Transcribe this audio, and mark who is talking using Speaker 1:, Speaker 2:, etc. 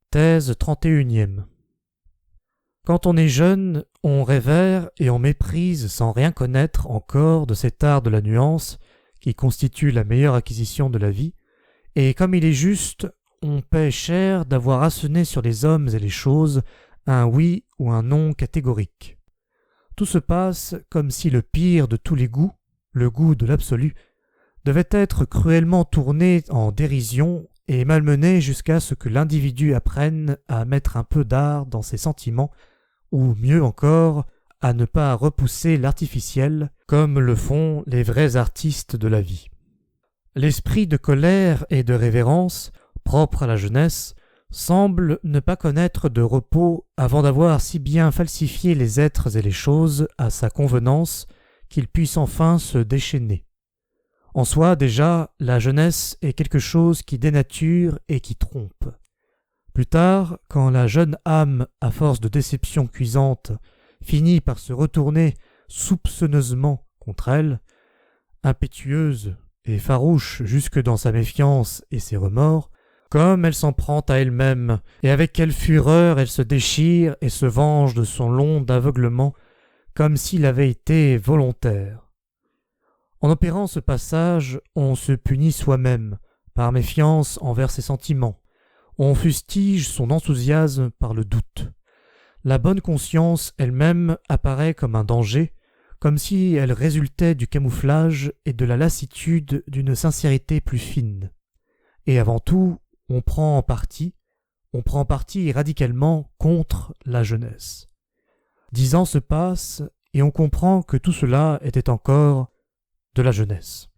Speaker 1: Thèse 31e. Quand on est jeune, on révère et on méprise sans rien connaître encore de cet art de la nuance qui constitue la meilleure acquisition de la vie, et comme il est juste, on paie cher d'avoir asséné sur les hommes et les choses un oui ou un non catégorique. Tout se passe comme si le pire de tous les goûts, le goût de l'absolu, devait être cruellement tourné en dérision et malmené jusqu'à ce que l'individu apprenne à mettre un peu d'art dans ses sentiments, ou mieux encore, à ne pas repousser l'artificiel, comme le font les vrais artistes de la vie. L'esprit de colère et de révérence, propre à la jeunesse, semble ne pas connaître de repos avant d'avoir si bien falsifié les êtres et les choses à sa convenance qu'il puisse enfin se déchaîner. En soi, déjà, la jeunesse est quelque chose qui dénature et qui trompe. Plus tard, quand la jeune âme, à force de déceptions cuisantes, finit par se retourner soupçonneusement contre elle, impétueuse et farouche jusque dans sa méfiance et ses remords, comme elle s'en prend à elle-même, et avec quelle fureur elle se déchire et se venge de son long d'aveuglement, comme s'il avait été volontaire. En opérant ce passage, on se punit soi-même, par méfiance envers ses sentiments. On fustige son enthousiasme par le doute. La bonne conscience elle-même apparaît comme un danger, comme si elle résultait du camouflage et de la lassitude d'une sincérité plus fine. Et avant tout, on prend parti radicalement contre la jeunesse. 10 ans se passent et on comprend que tout cela était encore de la jeunesse.